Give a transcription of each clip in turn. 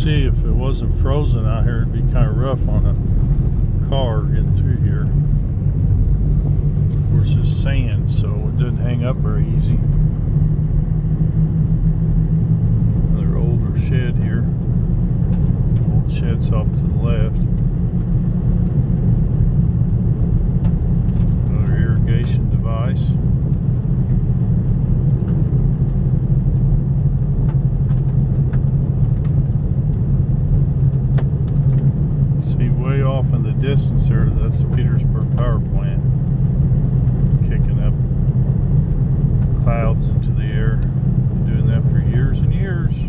see if it wasn't frozen out here, it'd be kind of rough on a car getting through here. Of course, it's sand, so it doesn't hang up very easy. Another older shed here. Old shed's off to the left. Another irrigation device. Way off in the distance there, that's the Petersburg power plant, kicking up clouds into the air. Been doing that for years and years.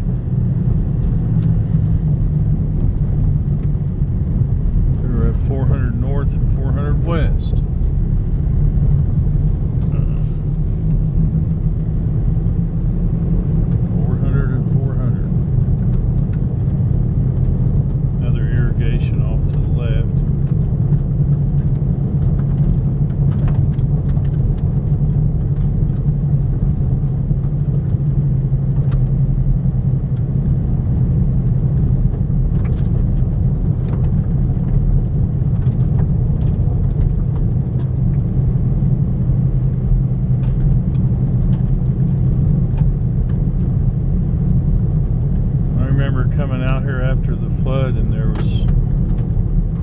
We're at 400 north and 400 west. 400 and 400. Another irrigation off to the left. I remember coming out here after the flood, and there was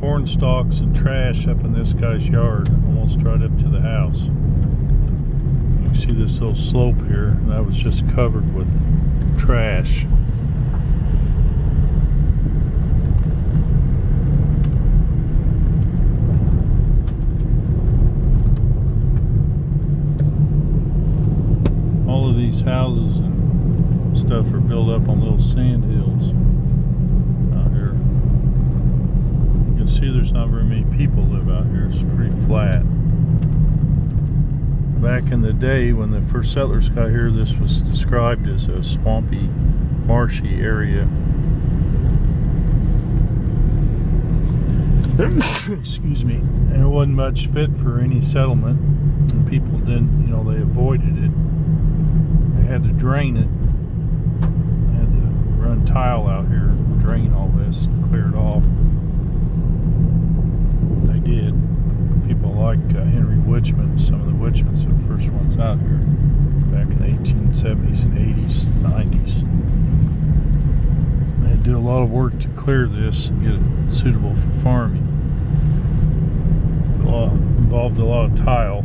corn stalks and trash up in this guy's yard, almost right up to the house. You can see this little slope here, and that was just covered with trash. All of these houses and stuff are built up on little sand hills out here. See, there's not very many people live out here. It's pretty flat. Back in the day when the first settlers got here, this was described as a swampy, marshy area. Excuse me. And it wasn't much fit for any settlement, and people didn't, they avoided it. They had to drain it. They had to run tile out here, drain all this, clear it off. Did. People like Henry Witchman, some of the Witchmans are the first ones out here back in the 1870s and 80s, 90s. They did a lot of work to clear this and get it suitable for farming. Involved a lot of tile.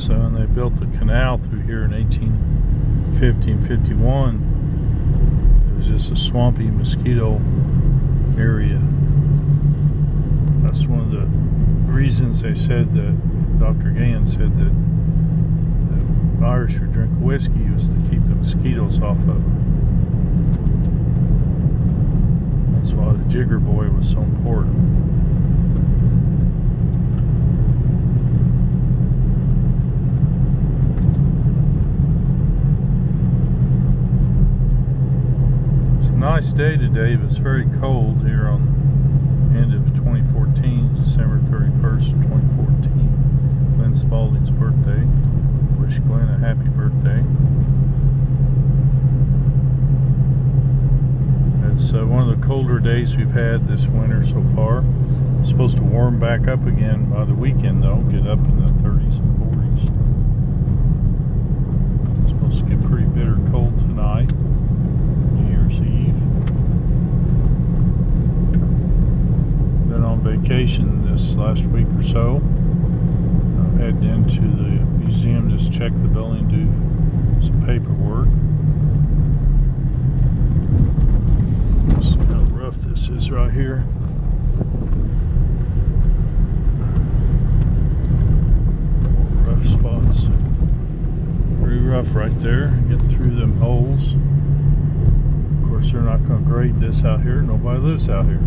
When they built the canal through here in 1850 and 51, it was just a swampy mosquito area. That's one of the reasons they said that Dr. Gann said that the Irish would drink whiskey was to keep the mosquitoes off of them. That's why the Jigger Boy was so important. Nice day today, but it's very cold here on the end of 2014, December 31st of 2014. Glenn Spalding's birthday. Wish Glenn a happy birthday. It's one of the colder days we've had this winter so far. It's supposed to warm back up again by the weekend though, get up in the 30s and 40s. It's supposed to get pretty bitter cold tonight. New Year's Eve. Been on vacation this last week or so. I'm heading into the museum just check the building, do some paperwork. See how rough this is right here. Rough spots. Pretty rough right there. Get through them holes. Of course, they're not going to grade this out here. Nobody lives out here.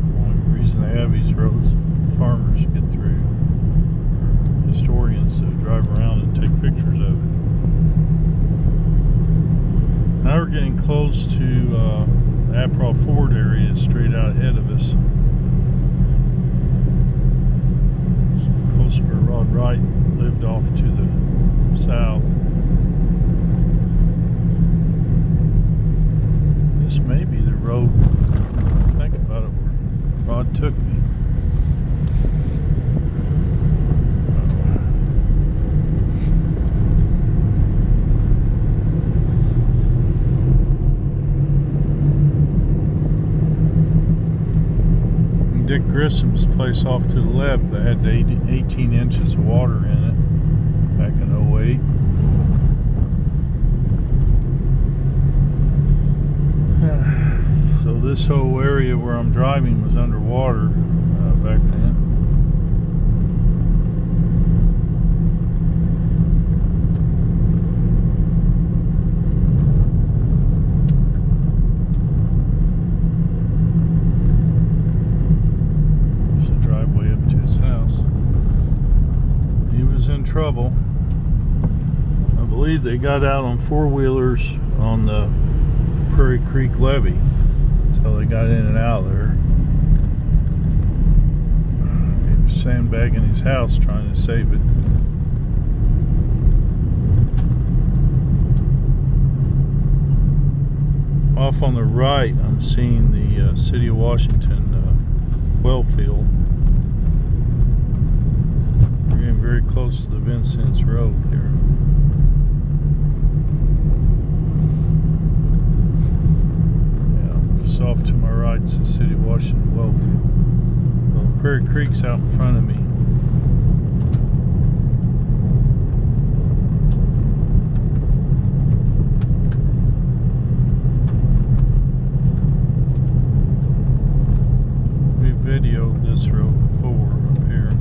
The only reason they have these roads, farmers get through, or historians to drive around and take pictures of it. getting close to April Ford area, straight out ahead of us. Close where Rod Wright lived off to the south. This may be the road, when I think about it, where Rod took me. Dick Grissom's place off to the left, that had 18 inches of water in it back in '08. So this whole area where I'm driving was underwater back then. In trouble. I believe they got out on four-wheelers on the Prairie Creek levee, so they got in and out there. He was sandbagging his house trying to save it. Off on the right, I'm seeing the City of Washington well field. Very close to the Vincennes Road here. Yeah, just off to my right is the City of Washington Wellfield. Well, Prairie Creek's out in front of me. We videoed this road before up here.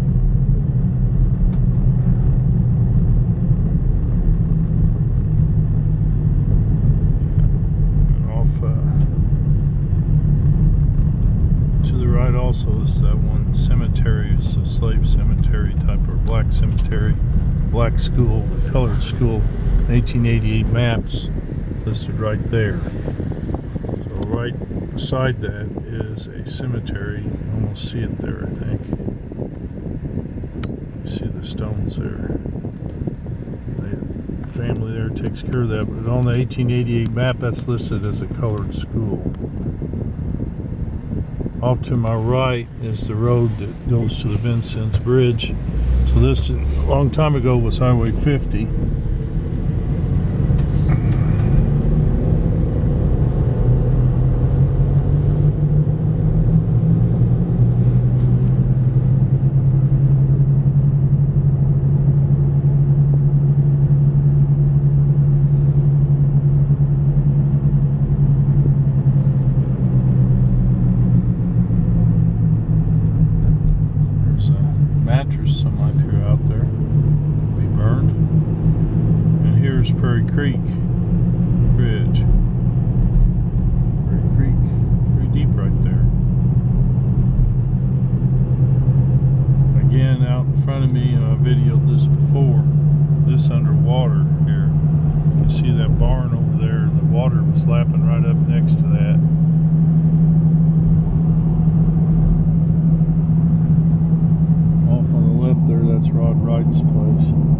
Also, is that one cemetery. It's a slave cemetery type, or black cemetery, black school, the colored school. 1888 maps listed right there. So right beside that is a cemetery. You can almost see it there, I think. You see the stones there. The family there takes care of that. But on the 1888 map, that's listed as a colored school. Off to my right is the road that goes to the Vincennes Bridge. So this, a long time ago, was Highway 50. Somebody threw out there, be burned. And here's Prairie Creek Bridge. Prairie Creek, pretty deep right there. Again, out in front of me, I videoed this before. This underwater here. You can see that barn over there. The water was lapping right up next to that. Off on the left there, that's Rod Wright's place.